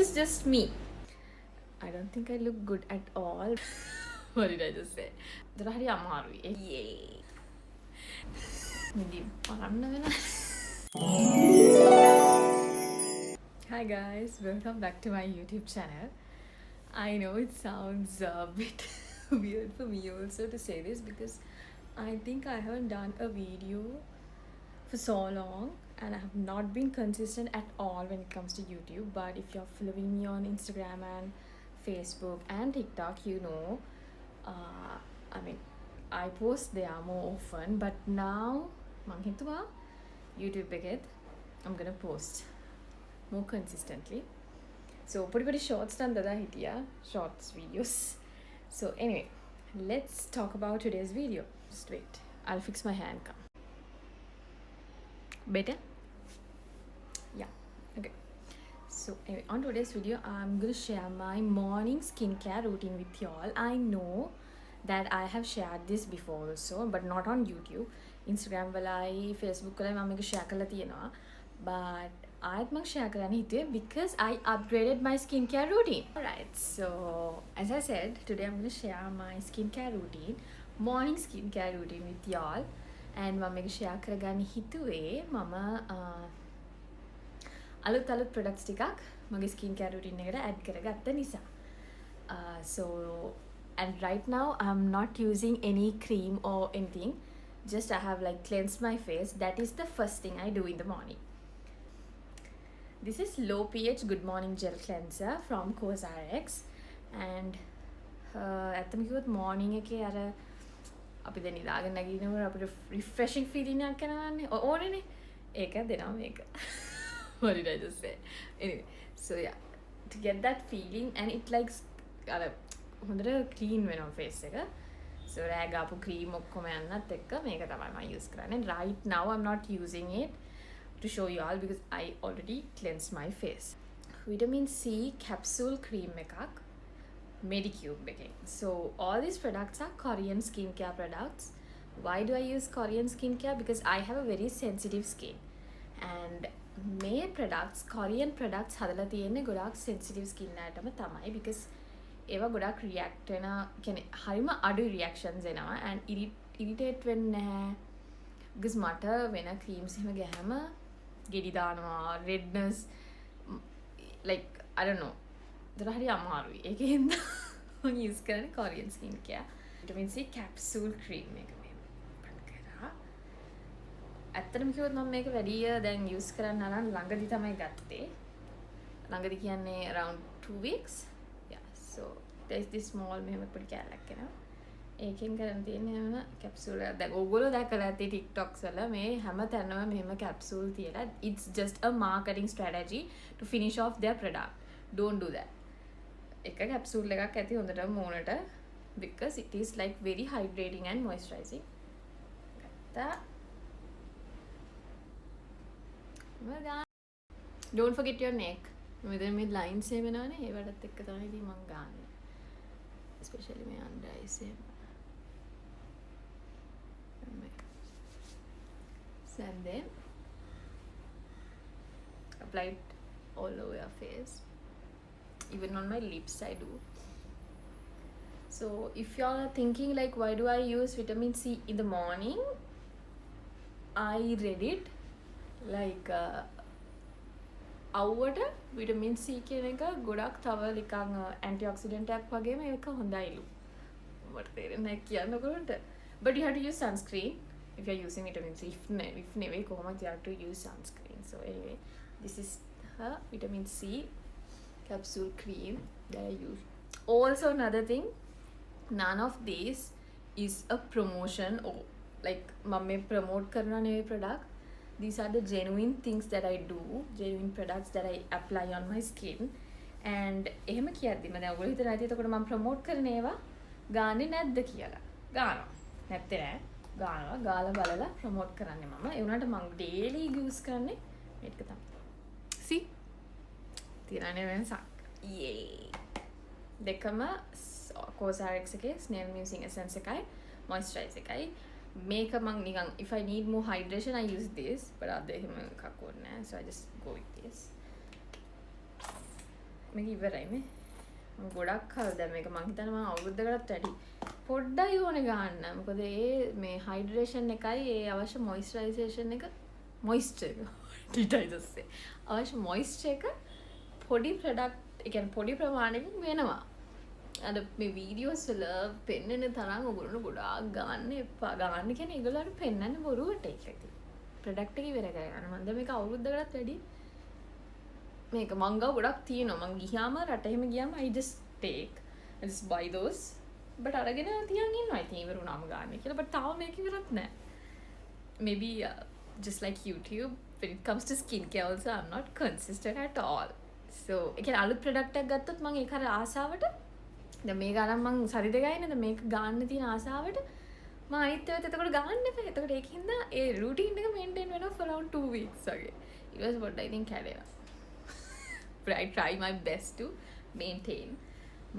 is just me. I don't think I look good at all. What did I just say? Darahari amaru. Yay. Hindi paranna vena. Hi guys, welcome back to my YouTube channel. I know it sounds a bit weird for me also to say this because I think I haven't done a video for so long and I have not been consistent at all when it comes to YouTube. But if you're following me on Instagram and Facebook and TikTok, you know, I mean, I post there more often. But now, මං හිතුවා YouTube එකෙත් I'm gonna post more consistently. So, පොඩි shorts නම් දදා හිටියා, shorts videos. So anyway, let's talk about today's video. Just wait, I'll fix my hand cam. Better? Yeah, okay. So anyway, on today's video, I'm going to share my morning skincare routine with y'all. I know that I have shared this before also, but not on YouTube. Instagram වලයි Facebook වලයි මම මේක share කරලා තියෙනවා. But ආයෙත් මම share කරන්න හිතුවේ because I upgraded my skincare routine. Alright, so as I said, today I'm going to share my skincare routine, morning skincare routine with y'all. And මම මේක share කරගන්න හිතුවේ මම අලුත් products ටිකක් මගේ skincare routine එකට add කරගත්ත නිසා. So and right now I'm not using any cream or anything. Just I have like cleansed my face. That is the first thing I do in the morning. This is low pH good morning gel cleanser from COSRX. And ඇත්තම කිව්වොත් morning එකේ අර අපි දැන් ඉඳාගෙන නැගිටිනකොට අපිට refreshing feeling එකක් එනවනේ ඕනේනේ ඒක දෙනවා මේක. What did I just say? Anyway, so yeah, to get that feeling and it like අර හොඳට clean වෙනවා face එක. So rag ආපු cream ඔක්කොම යන්නත් එක්ක මේක තමයි මම use කරන්නේ. Right now I'm not using it to show you all because I already cleansed my face. Vitamin C capsule cream එකක් Medicube again. So all these products are Korean skincare products. Why do I use Korean skincare? Because I have a very sensitive skin. And මේ products, Korean products හදලා තියෙන්නේ ගොඩාක් sensitive skin එකටම තමයි because ඒවා ගොඩාක් react වෙන කියන්නේ හරිම අඩු reactions එනවා and irritate වෙන්නේ නැහැ. because මට වෙන creams එහෙම ගෑම ගෙඩි දානවා redness like I don't know. දර හරි අමාරුයි. ඒකෙන්ද මම use කරන්නේ Korean skincare. Vitamin C capsule cream එක මේ කරා. ඇත්තටම කිව්වොත් මම මේක වැඩි දැන් use කරන්න අරන් ළඟදි තමයි ගත්තේ. ළඟදි කියන්නේ around 2 weeks. Yeah, so there's this small මෙහෙම පොඩි කැලක් එනවා. ඒකෙන් කරන් තියෙන්නේ හැම capsule එක. දැන් ඕගොල්ලෝ දැකලා ඇති TikToks වල මේ හැම තැනම මෙහෙම capsule තියලා it's just a marketing strategy to finish off their product. Don't do that. එක capsule එකක් ඇති හොඳට මූණට because it is like very hydrating and moisturizing. Don't forget your neck. මෙතන මේ lines එහෙම එනවනේ ඒවටත් එක්ක තමයි ඉතින් මම ගන්නෙ. Especially my under eyes. And then apply it all over your face. Even on my lips I do. So if you all are thinking like why do I use vitamin C in the morning, I read it like අවුවට vitamin C කියන එක ගොඩක් තව නිකන් antioxidant එකක් වගේම ඒක හොඳයිලු. මට තේරෙන්නේ නැහැ කියනකොට. But you have to use sunscreen if you're using vitamin C. If නෙවෙයි කොහොමද you have to use sunscreen. So anyway, this is her vitamin C capsule cream that I use. Also another thing, none of these is a promotion or like මම promote කරන නෙවෙයි product. These are the genuine things that I do, genuine products that I apply on my skin. And එහෙම කියද්දිම දැන් ඔයගොල්ලෝ හිතන ඇති එතකොට මම ප්‍රොමෝට් කරන ඒවා ගාන්නේ නැද්ද කියලා. ගානවා. නැත්තේ නෑ. ගානවා. ගාලා බලලා ප්‍රොමෝට් කරන්නේ මම. ඒ වුණාට මම daily use කරන්නේ මේක තමයි. See? තියන්නේ වෙනසක්. Yay. දෙකම COSRX එකේ snail musing essence එකයි moisturize එකයි. Make a nigan. If I need more hydration, I use this. But other him so I just go with this. මේක ඉවරයිනේ. මම ගොඩක් කල් දැන් මේක මං හිතන්නේ මම අවුරුද්දකටත් වැඩි පොඩ්ඩයි ඕනේ ගන්න. මොකද මේ හයිඩ්‍රේෂන් එකයි ඒ අවශ්‍ය මොයිස්චරයිසේෂන් එක අවශ්‍ය මොයිස්චර් එක පොඩි ප්‍රොඩක්ට් ඒ කියන්නේ පොඩි ප්‍රමාණයකින් වෙනවා. අද මේ වීඩියෝස් වල පෙන්වන තරම් ඔයගොල්ලෝ ගොඩාක් ගන්න එපා. ගන්න කියන්නේ ඒගොල්ලන්ට පෙන්වන්නේ බොරුවට ඒක ඇති. ප්‍රොඩක්ට් එක ඉවර කරගන්න. මම දැන් මේක අවුරුද්දකටත් වැඩි මේක මං ගාව ගොඩක් තියෙනවා. මං ගියාම රටෙම ගියාම I just buy those. but අරගෙන තියන් ඉන්නවා. ඉතින් ඉවරුනාම ගන්න කියලා. but තාම මේක ඉවරත් නැහැ. maybe just like YouTube when it comes to skincare also I'm not consistent at all. so ඒ කියන්නේ අලුත් ප්‍රොඩක්ට් එකක් ගත්තොත් මං ඒක හරිය ආසාවට දැන් මේක අරන් මං සරි දෙකයි නේද මේක ගන්න තියෙන ආසාවට මම අනිත් ඒවාත් එතකොට ගන්න එපා. එතකොට ඒකින්ද ඒ routine එක maintain වෙනවා for around 2 weeks වගේ. it was what I think කැඩෙනවා. but I try my best to maintain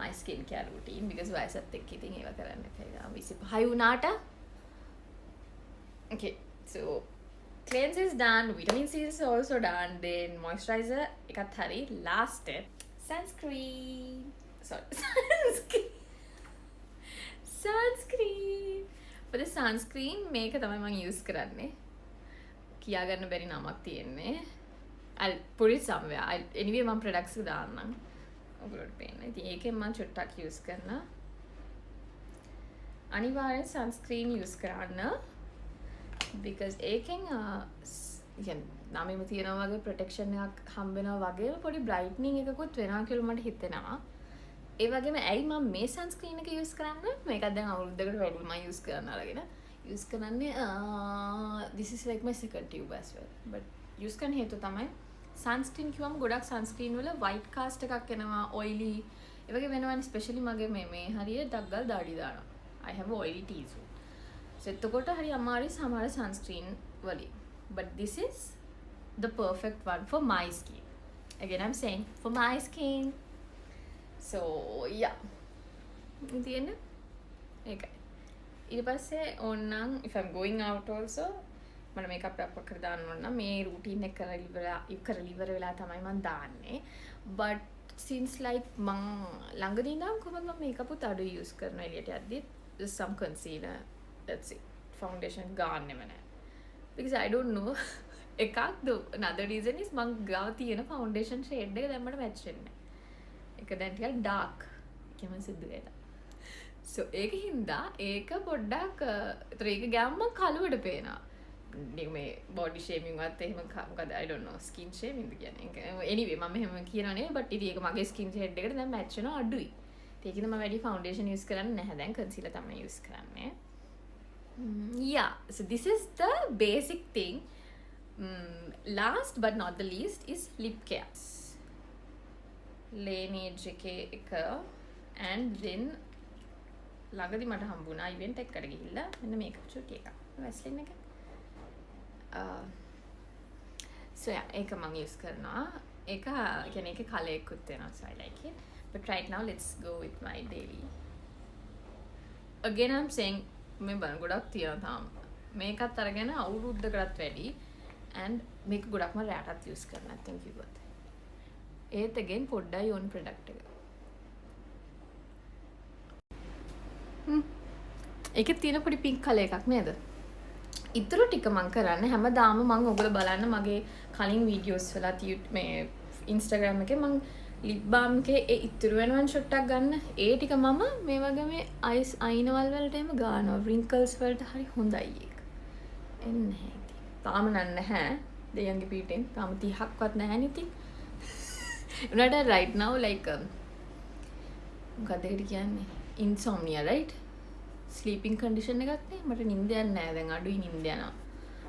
my skincare routine because වයසත් එක්ක ඉතින් ඒවා කරන්න එපා. 25 වුණාට okay so cleanse is done, vitamin C is also done, then moisturizer එකත් හරි. last step sunscreen. for the sunscreen මේක තමයි මම use කරන්නේ. කියා ගන්න බැරි නමක් තියෙන්නේ. I'll put it somewhere. anyway මම products එක දාන්නම් ඔයගොල්ලෝට පේන්න. ඉතින් ඒකෙන් මම චුට්ටක් use කරනවා. අනිවාර්යෙන් sunscreen use කරන්න because ඒකෙන් කියන්නේ නමෙම තියෙනවා වගේ protection එකක් හම්බ වෙනවා වගේම පොඩි brightening එකකුත් වෙනවා කියලා මට හිතෙනවා. ඒ වගේම ඇයි මම මේ sunscreen එක use කරන්නේ? මේකත් දැන් අවුරුද්දකට වැඩි මම use කරන්න අරගෙන use කරන්නේ this is like my second tube as well. but use කරන හේතුව තමයි sunscreen කිව්වම ගොඩක් sunscreen වල white cast එකක් එනවා oily ඒ වගේ වෙනවනේ especially මගේ මේ හරිය ඩග්ගල් දාඩි දානවා. I have oily T-zone. so එතකොට හරි අමාරුයි සමහර sunscreen වලින්. but this is the perfect one for my skin. again I'm saying for my skin. so yeah තියෙන්නේ ඒකයි. ඊට පස්සේ ඕනනම් if I'm going out also මම මේකප් එකක් කර දාන්න ඕන නම් මේ routine එක කරලා ඉවර වෙලා තමයි මම දාන්නේ. but since like මං ළඟදී ඉඳන් කොහොමද මම මේකප් උත් අඩු use කරනවා එළියට යද්දි just some concealer that's it. foundation ගන්නෙම නැහැ because I don't know එකක් another reason is මං ගාව තියෙන foundation shade එක දැන් මට match වෙන්නේ නැහැ. ඒක දැන් ටිකක් dark එකම සිද්ධ වෙලා. so ඒක හින්දා ඒක පොඩ්ඩක් ඒක ගෑම මං කළුවට පේනවා. මේ body shaming වත් එහෙම මොකද I don't know skin shaming කියන්නේ. anyway මම එහෙම කියනවා නේ but ඉතින් ඒක මගේ skin shade එකට දැන් match වෙනවා අඩුයි. ඒකින්ද මම වැඩි foundation use කරන්නේ නැහැ. දැන් concealer තමයි use කරන්නේ. yeah so this is the basic thing. last but not the least is lip care. Laneige එක and then ළඟදි මට හම්බුණා event එකකට ගිහිල්ලා මෙන්න මේක චුටි එකක් Vaseline එක. so yeah ඒක මම use කරනවා. ඒක කියන්නේ ඒකේ color එකකුත් වෙනවා so I like it. but right now let's go with my daily. again I'm saying මේ බන ගොඩක් තියෙනවා තාම. මේකත් අරගෙන අවුරුද්දකටත් වැඩි and මේක ගොඩක්ම රැටත් use කරන්න නැත්නම් කිව්වොත්. ඒත් again පොඩ්ඩයි on product එක. ඒකේ තියෙන පොඩි pink color එකක් නේද? ඉතුරු ටික මම කරන්නේ හැමදාම මම ඔයගොල්ලෝ බලන්න මගේ කලින් videos වලත් මේ Instagram එකේ මම lip balm එකේ ඒ ඉතුරු වෙනවන් shot එකක් ගන්න. ඒ ටික මම මේ වගේ මේ අයිනවල් වලට එම ගන්නවා. wrinkles වලට හරි හොඳයි ඒක. එන්නේ නැහැ ඉතින්. තාම නැහැ. දෙයන්ගේ පීටෙන් තාම 30ක්වත් නැහැ නේ ඉතින්. උනාට right now like මොකක්ද ඒකට කියන්නේ? insomnia right? sleeping condition එකක් නේ. මට නිින්ද යන්නේ නැහැ දැන් අඩුයි නිින්ද යනවා.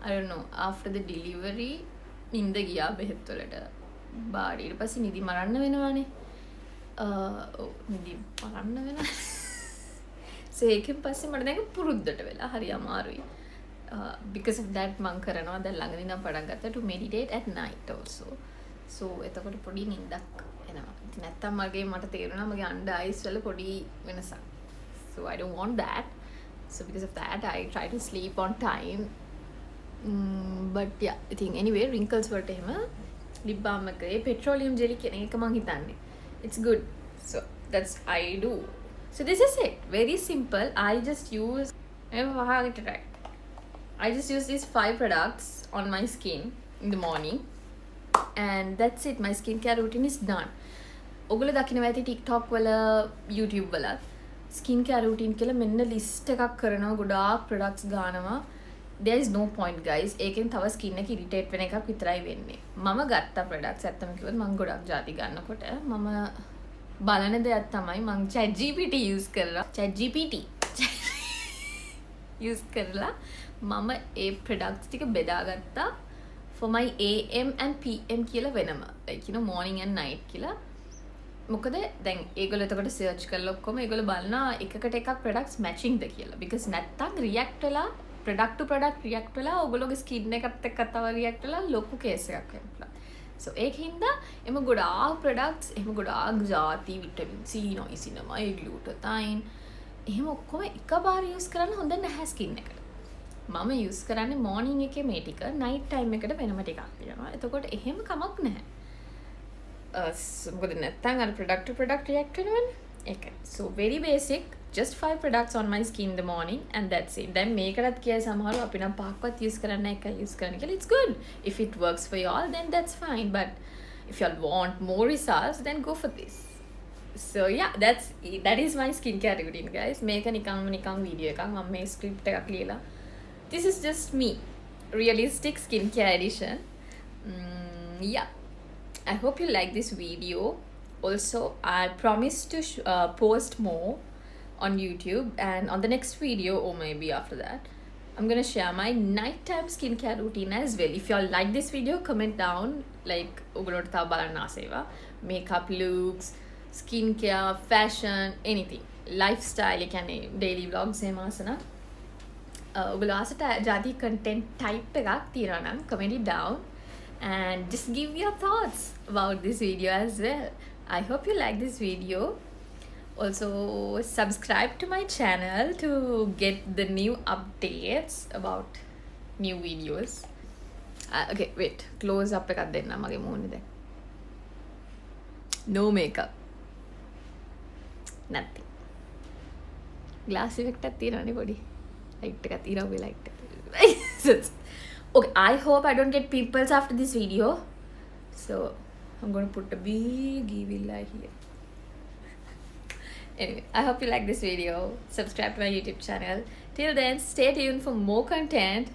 I don't know after the delivery නිින්ද ගියා බෙහෙත් වලට. බාඩි ඊට පස්සේ නිදි මරන්න වෙනවානේ. නිදි මරන්න වෙනවා. so ඒකෙන් පස්සේ මට දැන් පුරුද්දට වෙලා හරි අමාරුයි. because of that මං කරනවා දැන් ළඟදී නම් පටන් ගත්තා to meditate at night also. so එතකොට පොඩි නිින්දක් එනවා. ඉතින් නැත්තම් මට තේරුණා මගේ අnder eyes වල පොඩි වෙනසක්. so I don't want that. so because of that I try to sleep on time. but yeah I think anyway wrinkles වලට එහෙම lip balm එකේ petroleum jelly කියන එක මං හිතන්නේ it's good. So that's I do. So this is it, very simple. I just use I just use these 5 products on my skin in the morning, and that's it. My skincare routine is done. ඔගොල්ලෝ දකිනවා ඇති TikTok වල YouTube වල skincare routine කියලා මෙන්න list එකක් කරනවා, ගොඩාක් products ගන්නවා. There is no point guys. ඒකෙන් තව skin එක irritate වෙන එකක් විතරයි වෙන්නේ. මම ගත්ත products ඇත්තම කිව්වොත් මම ගොඩක් ಜಾති ගන්නකොට මම බලන දෙයක් තමයි මම ChatGPT use කරලා use කරලා මම ඒ products ටික බෙදාගත්තා for my AM and PM කියලා වෙනම, like you know morning and night කියලා. මොකද දැන් ඒගොල්ලෝ එතකොට සර්ච් කරලා ඔක්කොම ඒගොල්ලෝ බලනවා එකකට එකක් products matching ද කියලා, because නැත්තම් react වෙලා product to product react වෙලා ඔයගොල්ලෝගේ skin එකත් එක්ක තව react වෙලා ලොකු case එකක් වෙනවා. so ඒකින්ද එම ගොඩාක් products එහෙම ගොඩාක් ಜಾති vitamin C niacinamide glutathione එහෙම ඔක්කොම එකපාර use කරන්න හොඳ නැහැ skin එකට. මම use කරන්නේ morning එකේ මේ ටික, night time එකට වෙනම ටිකක් තියෙනවා. එතකොට එහෙම කමක් නැහැ. මොකද නැත්තම් අර product to product react වෙනවනේ. ඒකයි. So very basic, just 5 products on my skin in the morning and that's it. දැන් මේකටත් කියයි සමහරව අපි නම් පහක්වත් use කරන්න එකයි use කරන්න කියලා. It's good. If it works for you all then that's fine, but if you all want more results then go for this. So yeah, that is my skincare routine guys. මේක නිකන් video එකක්. මම මේ script එකක් ලියලා. This is just me. Realistic skincare edition. Yeah. I hope you like this video. Also, I promise to post more on YouTube, and on the next video or maybe after that, I'm gonna share my nighttime skincare routine as well. If you all like this video, comment down like ඔගොල්ලෝට තව බලන්න ආසේවා. Makeup looks, skincare, fashion, anything. Lifestyle, ඒ කියන්නේ daily vlogs එහෙම ආසන. ඔගොල්ලෝ ආසට ජාති content type එකක් තියනවා නම් comment it down. And just give your thoughts about this video as well. I hope you like this video. Also subscribe to my channel to get the new updates about new videos. Okay wait, close up එකක් දෙන්න මගේ මූණේ දැන්. No makeup, nothing. glass effect එකක් තියෙනවනේ පොඩි light එකක් ඉරව්වේ light එක. Okay, I hope I don't get pimples after this video. So I'm gonna put a big evil eye here. Anyway, I hope you like this video. Subscribe to my YouTube channel. Till then, stay tuned for more content.